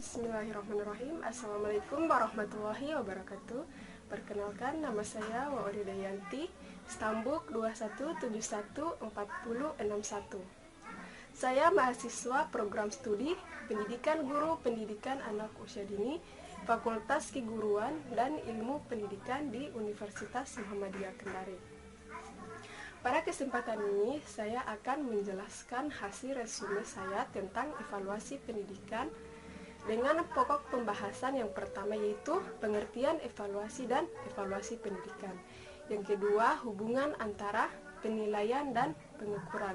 Bismillahirrahmanirrahim. Assalamualaikum warahmatullahi wabarakatuh. Perkenalkan, nama saya Waori Dayanti, Stambuk 21714061. Saya mahasiswa program studi Pendidikan Guru Pendidikan Anak Usia Dini, Fakultas Keguruan dan Ilmu Pendidikan di Universitas Muhammadiyah Kendari. Pada kesempatan ini, saya akan menjelaskan hasil resume saya tentang evaluasi pendidikan dengan pokok pembahasan yang pertama yaitu pengertian evaluasi dan evaluasi pendidikan. Yang kedua, hubungan antara penilaian dan pengukuran.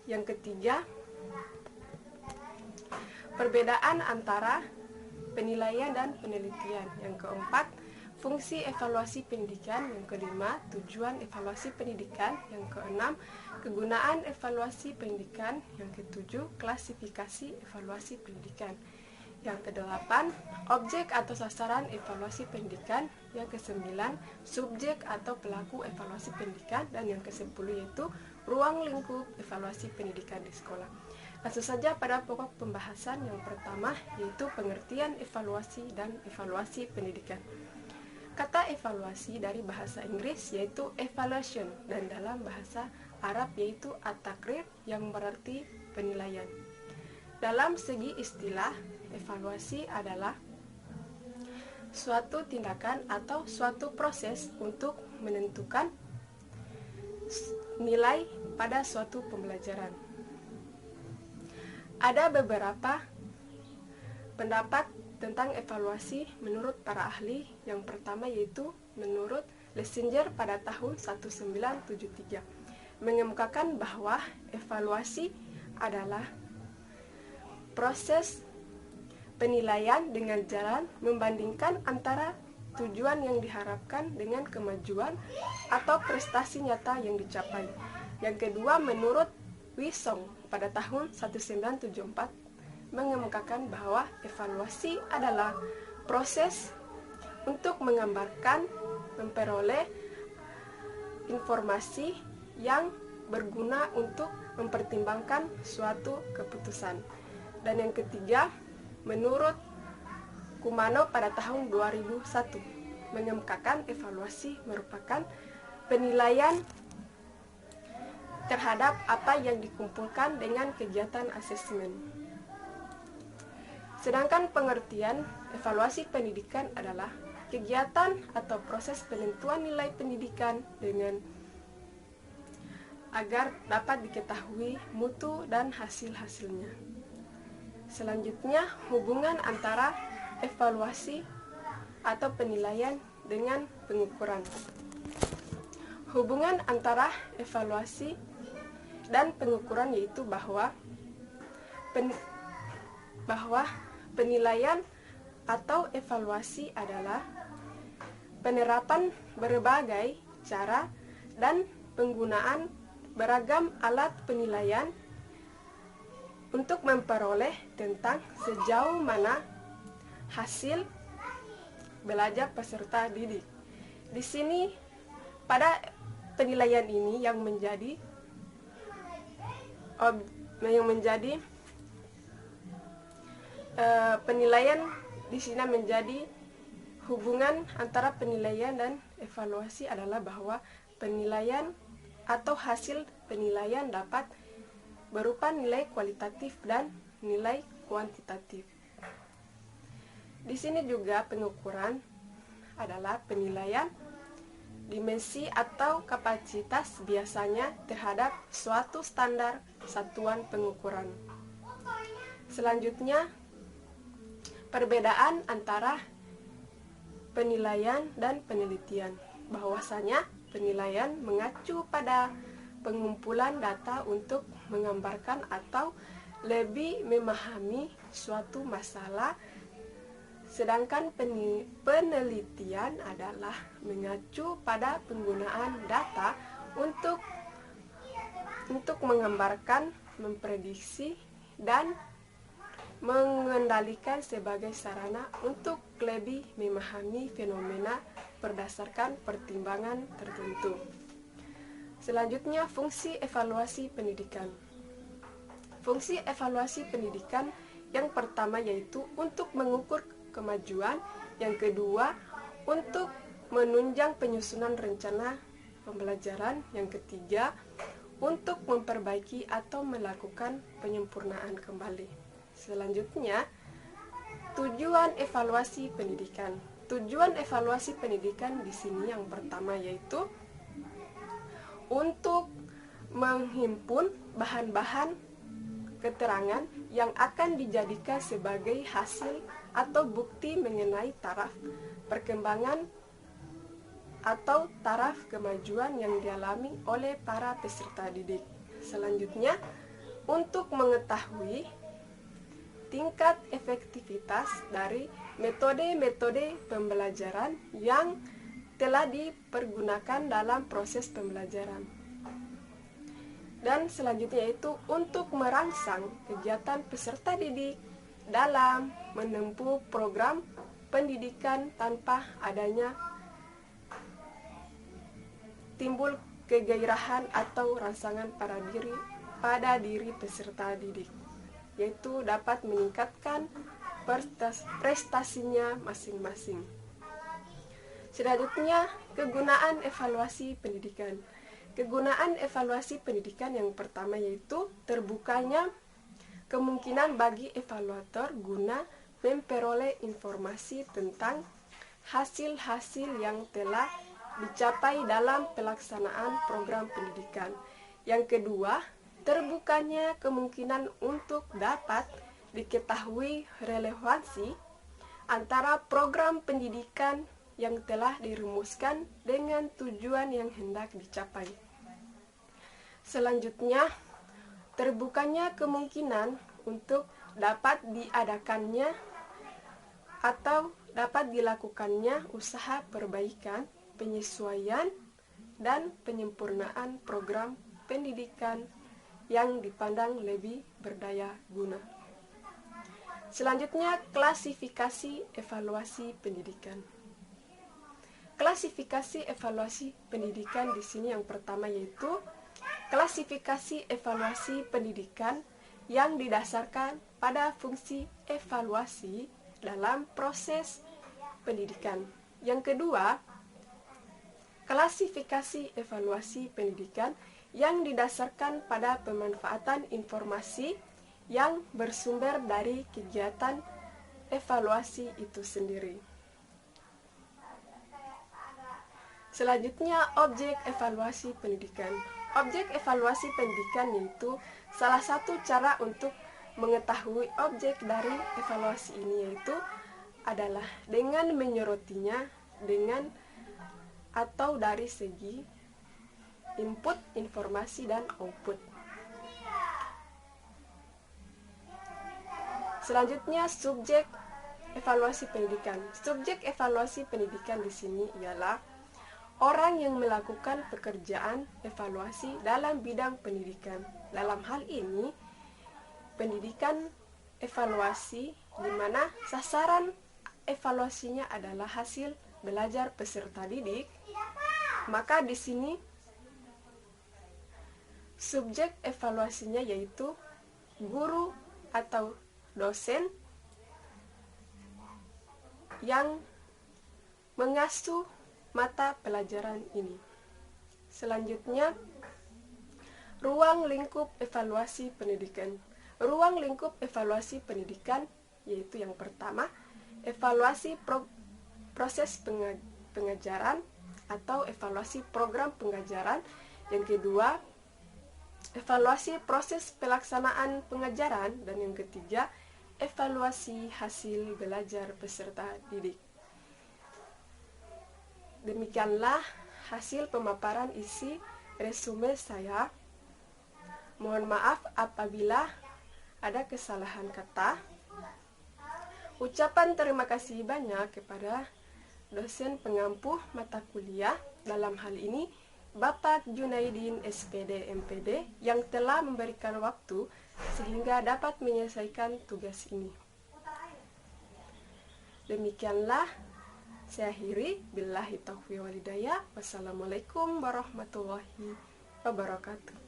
Yang ketiga, perbedaan antara penilaian dan penelitian. Yang keempat, fungsi evaluasi pendidikan. Yang kelima, tujuan evaluasi pendidikan. Yang keenam, kegunaan evaluasi pendidikan. Yang ketujuh, klasifikasi evaluasi pendidikan. Yang kedelapan, objek atau sasaran evaluasi pendidikan. Yang kesembilan, subjek atau pelaku evaluasi pendidikan. Dan yang kesepuluh yaitu ruang lingkup evaluasi pendidikan di sekolah. Langsung saja pada pokok pembahasan yang pertama yaitu pengertian evaluasi dan evaluasi pendidikan. Kata evaluasi dari bahasa Inggris yaitu evaluation dan dalam bahasa Arab yaitu at-taqrir yang berarti penilaian. Dalam segi istilah, evaluasi adalah suatu tindakan atau suatu proses untuk menentukan nilai pada suatu pembelajaran. Ada beberapa pendapat tentang evaluasi menurut para ahli. Yang pertama yaitu menurut Lessinger pada tahun 1973 mengemukakan bahwa evaluasi adalah proses penilaian dengan jalan membandingkan antara tujuan yang diharapkan dengan kemajuan atau prestasi nyata yang dicapai. Yang kedua, menurut Wisong pada tahun 1974 mengemukakan bahwa evaluasi adalah proses untuk menggambarkan, memperoleh informasi yang berguna untuk mempertimbangkan suatu keputusan. Dan yang ketiga, menurut Kumano pada tahun 2001 mengemukakan evaluasi merupakan penilaian terhadap apa yang dikumpulkan dengan kegiatan asesmen. Sedangkan pengertian evaluasi pendidikan adalah kegiatan atau proses penentuan nilai pendidikan dengan agar dapat diketahui mutu dan hasil-hasilnya. Selanjutnya, hubungan antara evaluasi atau penilaian dengan pengukuran. Hubungan antara evaluasi dan pengukuran yaitu bahwa penilaian atau evaluasi adalah penerapan berbagai cara dan penggunaan beragam alat penilaian untuk memperoleh tentang sejauh mana hasil belajar peserta didik. Di sini pada penilaian ini yang menjadi penilaian di sini menjadi hubungan antara penilaian dan evaluasi adalah bahwa penilaian atau hasil penilaian dapat berupa nilai kualitatif dan nilai kuantitatif. Di sini juga pengukuran adalah penilaian dimensi atau kapasitas biasanya terhadap suatu standar satuan pengukuran. Selanjutnya, perbedaan antara penilaian dan penelitian. Bahwasanya penilaian mengacu pada pengumpulan data untuk menggambarkan atau lebih memahami suatu masalah, sedangkan penelitian adalah mengacu pada penggunaan data untuk menggambarkan, memprediksi, dan mengendalikan sebagai sarana untuk lebih memahami fenomena berdasarkan pertimbangan tertentu. Selanjutnya, fungsi evaluasi pendidikan. Fungsi evaluasi pendidikan Yang pertama yaitu untuk mengukur kemajuan, yang kedua untuk menunjang penyusunan rencana pembelajaran, yang ketiga untuk memperbaiki atau melakukan penyempurnaan kembali. Selanjutnya, tujuan evaluasi pendidikan. Tujuan evaluasi pendidikan di sini yang pertama yaitu untuk menghimpun bahan-bahan keterangan yang akan dijadikan sebagai hasil atau bukti mengenai taraf perkembangan atau taraf kemajuan yang dialami oleh para peserta didik. Selanjutnya, untuk mengetahui tingkat efektivitas dari metode-metode pembelajaran yang telah dipergunakan dalam proses pembelajaran. Dan selanjutnya yaitu untuk merangsang kegiatan peserta didik dalam menempuh program pendidikan tanpa adanya timbul kegairahan atau rangsangan pada diri peserta didik, yaitu dapat meningkatkan prestasinya masing-masing. Selanjutnya, kegunaan evaluasi pendidikan. Kegunaan evaluasi pendidikan yang pertama yaitu terbukanya kemungkinan bagi evaluator guna memperoleh informasi tentang hasil-hasil yang telah dicapai dalam pelaksanaan program pendidikan. Yang kedua, terbukanya kemungkinan untuk dapat diketahui relevansi antara program pendidikan yang telah dirumuskan dengan tujuan yang hendak dicapai. Selanjutnya, terbukanya kemungkinan untuk dapat diadakannya atau dapat dilakukannya usaha perbaikan, penyesuaian, dan penyempurnaan program pendidikan yang dipandang lebih berdaya guna. Selanjutnya, klasifikasi evaluasi pendidikan. Klasifikasi evaluasi pendidikan di sini yang pertama yaitu klasifikasi evaluasi pendidikan yang didasarkan pada fungsi evaluasi dalam proses pendidikan. Yang kedua, klasifikasi evaluasi pendidikan yang didasarkan pada pemanfaatan informasi yang bersumber dari kegiatan evaluasi itu sendiri. Selanjutnya, objek evaluasi pendidikan. Objek evaluasi pendidikan yaitu salah satu cara untuk mengetahui objek dari evaluasi ini, yaitu adalah dengan menyorotinya dengan atau dari segi input, informasi, dan output. Selanjutnya, subjek evaluasi pendidikan. Subjek evaluasi pendidikan di sini ialah orang yang melakukan pekerjaan evaluasi dalam bidang pendidikan. Dalam hal ini, pendidikan evaluasi di mana sasaran evaluasinya adalah hasil belajar peserta didik, maka di sini subjek evaluasinya yaitu guru atau dosen yang mengasuh mata pelajaran ini. Selanjutnya, ruang lingkup evaluasi pendidikan. Ruang lingkup evaluasi pendidikan yaitu yang pertama, evaluasi proses pengajaran atau evaluasi program pengajaran. Yang kedua, evaluasi proses pelaksanaan pengajaran. Dan yang ketiga, evaluasi hasil belajar peserta didik. Demikianlah hasil pemaparan isi resume saya. Mohon maaf apabila ada kesalahan kata. Ucapan terima kasih banyak kepada dosen pengampu mata kuliah, dalam hal ini Bapak Junaidin SPD MPD, yang telah memberikan waktu sehingga dapat menyelesaikan tugas ini. Demikianlah saya akhiri. Billahi taufiq wal hidayah. Wassalamualaikum warahmatullahi wabarakatuh.